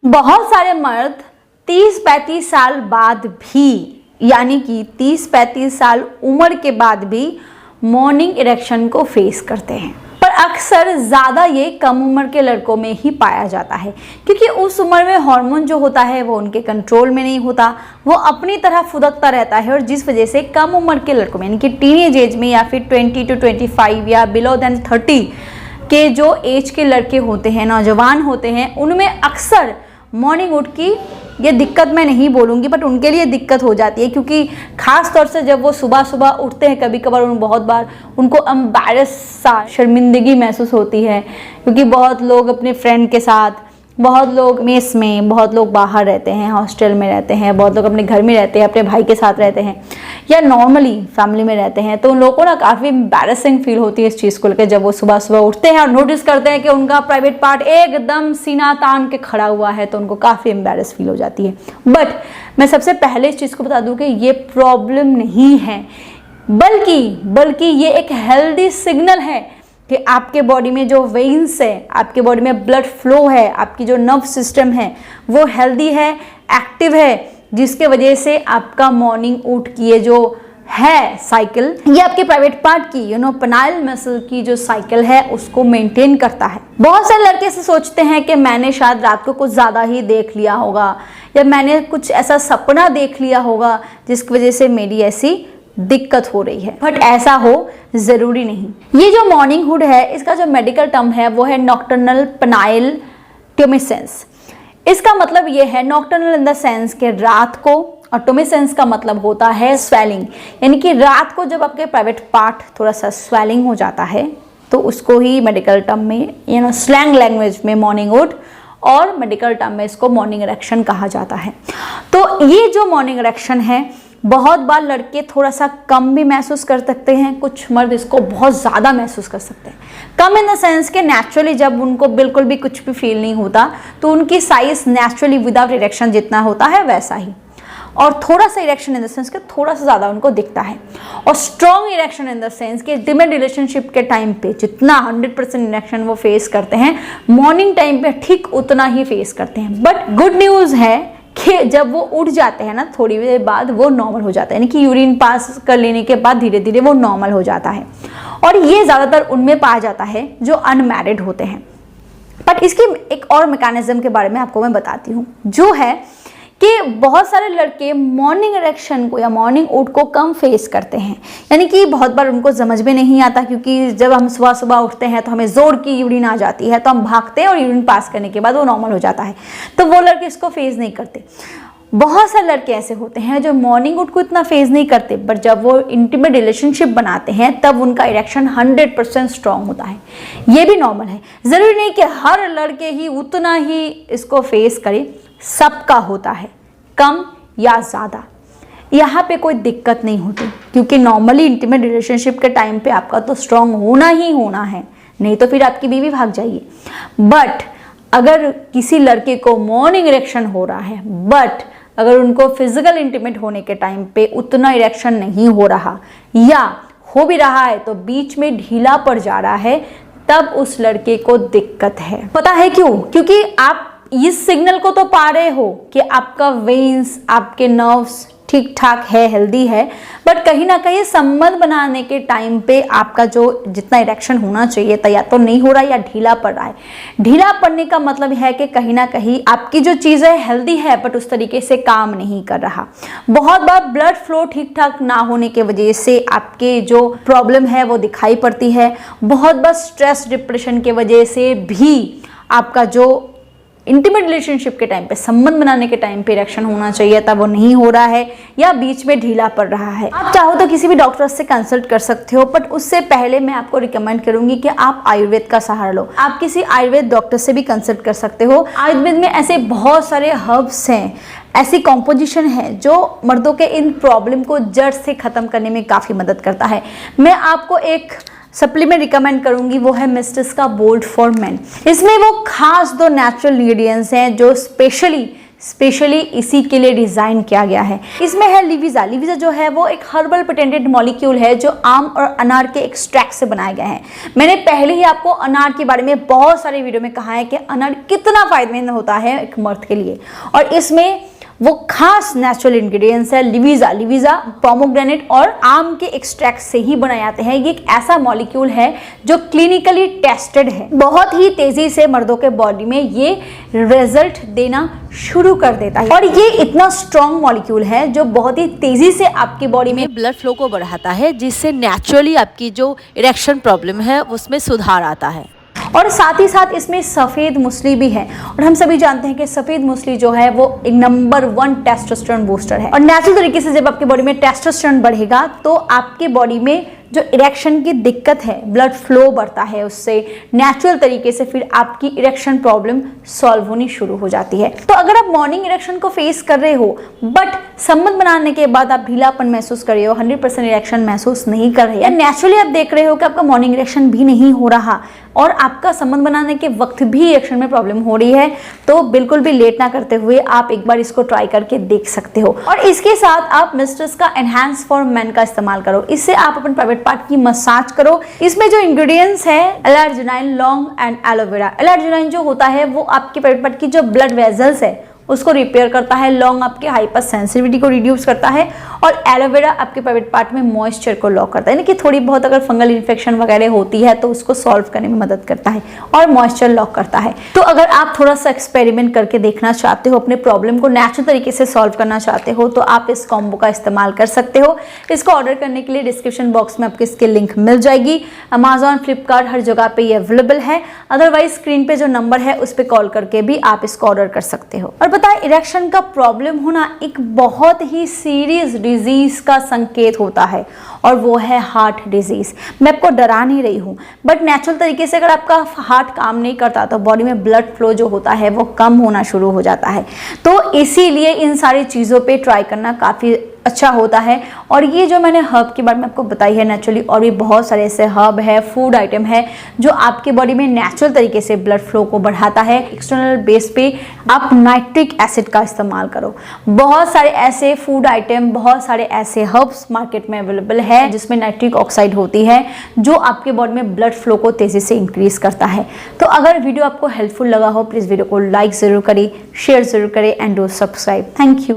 बहुत सारे मर्द 30-35 साल बाद भी, यानी कि 30-35 साल उम्र के बाद भी मॉर्निंग इरेक्शन को फेस करते हैं, पर अक्सर ज़्यादा ये कम उम्र के लड़कों में ही पाया जाता है, क्योंकि उस उम्र में हार्मोन जो होता है वो उनके कंट्रोल में नहीं होता, वो अपनी तरह फुदकता रहता है, और जिस वजह से कम उम्र के लड़कों में, यानी कि टीनेज एज में या फिर 20 to 25 या बिलो देन 30 के जो एज के लड़के होते हैं, नौजवान होते हैं, उनमें अक्सर मॉर्निंग वुड की ये दिक्कत मैं नहीं बोलूँगी, बट उनके लिए दिक्कत हो जाती है, क्योंकि ख़ास तौर से जब वो सुबह सुबह उठते हैं, कभी कभार बहुत बार उनको एम्बैरस सा, शर्मिंदगी महसूस होती है, क्योंकि बहुत लोग अपने फ्रेंड के साथ, बहुत लोग मेस में, बहुत लोग बाहर रहते हैं, हॉस्टल में रहते हैं, बहुत लोग अपने घर में रहते हैं, अपने भाई के साथ रहते हैं, या नॉर्मली फैमिली में रहते हैं, तो उन लोगों को ना काफ़ी एम्बैरसिंग फील होती है इस चीज़ को लेकर, जब वो सुबह सुबह उठते हैं और नोटिस करते हैं कि उनका प्राइवेट पार्ट एकदम सीना तान के खड़ा हुआ है, तो उनको काफ़ी एम्बैरस फील हो जाती है। बट मैं सबसे पहले इस चीज़ को बता दूं कि ये प्रॉब्लम नहीं है, बल्कि ये एक हेल्दी सिग्नल है कि आपके बॉडी में जो वेन्स है, आपके बॉडी में ब्लड फ्लो है, आपकी जो नर्व सिस्टम है वो हेल्दी है, एक्टिव है, जिसके वजह से आपका मॉर्निंग वुड की ये जो है साइकिल, ये आपके प्राइवेट पार्ट की पेनाइल मसल की जो साइकिल है उसको मेंटेन करता है। बहुत सारे लड़के से सोचते हैं कि मैंने शायद रात को कुछ ज़्यादा ही देख लिया होगा, या मैंने कुछ ऐसा सपना देख लिया होगा जिसकी वजह से मेरी ऐसी दिक्कत हो रही है, बट ऐसा हो ज़रूरी नहीं। ये जो मॉर्निंग वुड है, इसका जो मेडिकल टर्म है वो है नॉक्टर्नल पेनाइल ट्यूमेसेंस। इसका मतलब ये है नॉक्टर्नल इन द सेंस के रात को, और ट्यूमेसेंस का मतलब होता है स्वेलिंग, यानी कि रात को जब आपके प्राइवेट पार्ट थोड़ा सा स्वेलिंग हो जाता है, तो उसको ही मेडिकल टर्म में स्लैंग लैंग्वेज में मॉर्निंग वुड, और मेडिकल टर्म में इसको मॉर्निंग इरेक्शन कहा जाता है। तो ये जो मॉर्निंग इरेक्शन है, बहुत बार लड़के थोड़ा सा कम भी महसूस कर सकते हैं, कुछ मर्द इसको बहुत ज़्यादा महसूस कर सकते हैं। कम इन द सेंस के नेचुरली जब उनको बिल्कुल भी कुछ भी फील नहीं होता, तो उनकी साइज नेचुरली विदाउट इरेक्शन जितना होता है वैसा ही, और थोड़ा सा इरेक्शन इन द सेंस के थोड़ा सा ज़्यादा उनको दिखता है, और strong erection in the sense के इंटीमेट रिलेशनशिप के टाइम पे जितना 100% इरेक्शन वो फेस करते हैं, मॉर्निंग टाइम पे ठीक उतना ही फेस करते हैं। बट गुड न्यूज़ है कि जब वो उठ जाते हैं ना, थोड़ी देर बाद वो नॉर्मल हो जाता है, यानी कि यूरिन पास कर लेने के बाद धीरे धीरे वो नॉर्मल हो जाता है, और ये ज़्यादातर उनमें पाया जाता है जो अनमैरिड होते हैं। बट इसकी एक और मैकेनिज्म के बारे में आपको मैं बताती हूँ, जो है कि बहुत सारे लड़के मॉर्निंग इरेक्शन को या मॉर्निंग वुड को कम फेस करते हैं, यानी कि बहुत बार उनको समझ में नहीं आता, क्योंकि जब हम सुबह सुबह उठते हैं तो हमें जोर की यूरिन आ जाती है, तो हम भागते हैं और यूरिन पास करने के बाद वो नॉर्मल हो जाता है, तो वो लड़के इसको फेस नहीं करते। बहुत सारे लड़के ऐसे होते हैं जो मॉर्निंग वुड को इतना फेस नहीं करते, बट जब वो इंटीमेट रिलेशनशिप बनाते हैं तब उनका इरेक्शन 100% स्ट्रॉन्ग होता है। ये भी नॉर्मल है, ज़रूरी नहीं कि हर लड़के ही उतना ही इसको फेस करे, सबका होता है, कम या ज़्यादा, यहाँ पे कोई दिक्कत नहीं होती, क्योंकि नॉर्मली इंटीमेट रिलेशनशिप के टाइम पे आपका तो स्ट्रॉन्ग होना ही होना है, नहीं तो फिर आपकी बीवी भाग जाइए। बट अगर किसी लड़के को मॉर्निंग इरेक्शन हो रहा है, बट अगर उनको फिजिकल इंटीमेट होने के टाइम पे उतना इरेक्शन नहीं हो रहा, या हो भी रहा है तो बीच में ढीला पड़ जा रहा है, तब उस लड़के को दिक्कत है। पता है क्यों? क्योंकि आप इस सिग्नल को तो पा रहे हो कि आपका वेन्स, आपके नर्व्स ठीक ठाक है, हेल्दी है, बट कहीं ना कहीं संबंध बनाने के टाइम पे आपका जो जितना इरेक्शन होना चाहिए था या तो नहीं हो रहा या ढीला पड़ रहा है। ढीला पड़ने का मतलब है कि कहीं ना कहीं आपकी जो चीज़ें हेल्दी है बट उस तरीके से काम नहीं कर रहा। बहुत बार ब्लड फ्लो ठीक ठाक ना होने की वजह से आपके जो प्रॉब्लम है वो दिखाई पड़ती है। बहुत बार स्ट्रेस, डिप्रेशन के वजह से भी आपका जो इंटीमेट रिलेशनशिप के टाइम पे, संबंध बनाने के टाइम पे इरेक्शन होना चाहिए था वो नहीं हो रहा है, या बीच में ढीला पड़ रहा है। आप चाहो तो किसी भी डॉक्टर से कंसल्ट कर सकते हो, बट उससे पहले मैं आपको रिकमेंड करूंगी कि आप आयुर्वेद का सहारा लो। आप किसी आयुर्वेद डॉक्टर से भी कंसल्ट कर सकते हो। आयुर्वेद में ऐसे बहुत सारे हर्ब्स हैं, ऐसी कॉम्पोजिशन है जो मर्दों के इन प्रॉब्लम को जड़ से ख़त्म करने में काफ़ी मदद करता है। मैं आपको एक सप्लीमेंट रिकमेंड करूंगी, वो है मिस्टिस का बोल्ड फॉर मेन। इसमें वो खास दो नेचुरल इंग्रेडिएंट्स हैं जो स्पेशली स्पेशली इसी के लिए डिजाइन किया गया है। इसमें है लिविजा। लिविजा जो है वो एक हर्बल पेटेंटेड मॉलिक्यूल है जो आम और अनार के एक्सट्रैक्ट से बनाया गया है। मैंने पहले ही आपको अनार के बारे में बहुत सारे वीडियो में कहा है कि अनार कितना फायदेमंद होता है एक मर्द के लिए, और इसमें वो खास नेचुरल इंग्रेडिएंट्स है लिविजा। लिविजा पोमोग्रेनेट और आम के एक्सट्रैक्ट से ही बनाए जाते हैं। ये एक ऐसा मॉलिक्यूल है जो क्लिनिकली टेस्टेड है। बहुत ही तेजी से मर्दों के बॉडी में ये रिजल्ट देना शुरू कर देता है, और ये इतना स्ट्रॉन्ग मॉलिक्यूल है जो बहुत ही तेजी से आपकी बॉडी में ब्लड फ्लो को बढ़ाता है, जिससे नेचुरली आपकी जो इरेक्शन प्रॉब्लम है उसमें सुधार आता है। और साथ ही साथ इसमें सफ़ेद मूसली भी है, और हम सभी जानते हैं कि सफ़ेद मूसली जो है वो एक नंबर 1 टेस्टोस्टेरोन बूस्टर है। और नेचुरल तरीके से जब आपकी बॉडी में टेस्टोस्टेरोन बढ़ेगा तो आपके बॉडी में जो इरेक्शन की दिक्कत है, ब्लड फ्लो बढ़ता है उससे नेचुरल तरीके से, फिर आपकी इरेक्शन प्रॉब्लम सॉल्व होनी शुरू हो जाती है। तो अगर आप मॉर्निंग इरेक्शन को फेस कर रहे हो बट संबंध बनाने के बाद आप ढीलापन महसूस कर रहे हो, 100% इरेक्शन महसूस नहीं कर रहे, या नेचुरली आप देख रहे हो कि आपका मॉर्निंग इरेक्शन भी नहीं हो रहा और आपका संबंध बनाने के वक्त भी इरेक्शन में प्रॉब्लम हो रही है, तो बिल्कुल भी लेट ना करते हुए आप एक बार इसको ट्राई करके देख सकते हो। और इसके साथ आप मिस्ट्रेस का एनहांस फॉर मेन का इस्तेमाल करो। इससे आप अपन प्राइवेट पार्ट की मसाज करो। इसमें जो इंग्रेडिएंट्स है एल-आर्जिनाइन, लौंग एंड एलोवेरा। एल-आर्जिनाइन जो होता है वो आपके प्राइवेट पार्ट की जो ब्लड वेजल्स है उसको रिपेयर करता है, लौंग आपके हाइपर सेंसिटिविटी को रिड्यूस करता है, और एलोवेरा आपके प्राइवेट पार्ट में मॉइस्चर को लॉक करता है, यानी कि थोड़ी बहुत अगर फंगल इन्फेक्शन वगैरह होती है तो उसको सॉल्व करने में मदद करता है और मॉइस्चर लॉक करता है। तो अगर आप थोड़ा सा एक्सपेरिमेंट करके देखना चाहते हो, अपने प्रॉब्लम को नेचुरल तरीके से सॉल्व करना चाहते हो, तो आप इस कॉम्बो का इस्तेमाल कर सकते हो। इसको ऑर्डर करने के लिए डिस्क्रिप्शन बॉक्स में आपको इसकी लिंक मिल जाएगी। अमेजॉन, फ्लिपकार्ट हर जगह पे ये अवेलेबल है। अदरवाइज स्क्रीन पे जो नंबर है उस पर कॉल करके भी आप इसको ऑर्डर कर सकते हो। और बताएं, इरेक्शन का प्रॉब्लम होना एक बहुत ही सीरियस डिजीज का संकेत होता है, और वो है हार्ट डिजीज। मैं आपको डरा नहीं रही हूँ, बट नेचुरल तरीके से अगर आपका हार्ट काम नहीं करता तो बॉडी में ब्लड फ्लो जो होता है वो कम होना शुरू हो जाता है। तो इसीलिए इन सारी चीज़ों पे ट्राई करना काफ़ी अच्छा होता है। और ये जो मैंने हर्ब के बारे में आपको बताई है नेचुरली, और भी बहुत सारे ऐसे हर्ब है, फूड आइटम है जो आपके बॉडी में नेचुरल तरीके से ब्लड फ्लो को बढ़ाता है। एक्सटर्नल बेस पे आप नाइट्रिक एसिड का इस्तेमाल करो। बहुत सारे ऐसे फूड आइटम, बहुत सारे ऐसे हर्ब्स मार्केट में अवेलेबल है जिसमें नाइट्रिक ऑक्साइड होती है जो आपके बॉडी में ब्लड फ्लो को तेजी से इंक्रीज करता है। तो अगर वीडियो आपको हेल्पफुल लगा हो, प्लीज़ वीडियो को लाइक ज़रूर करें, शेयर ज़रूर करें and do subscribe. Thank you.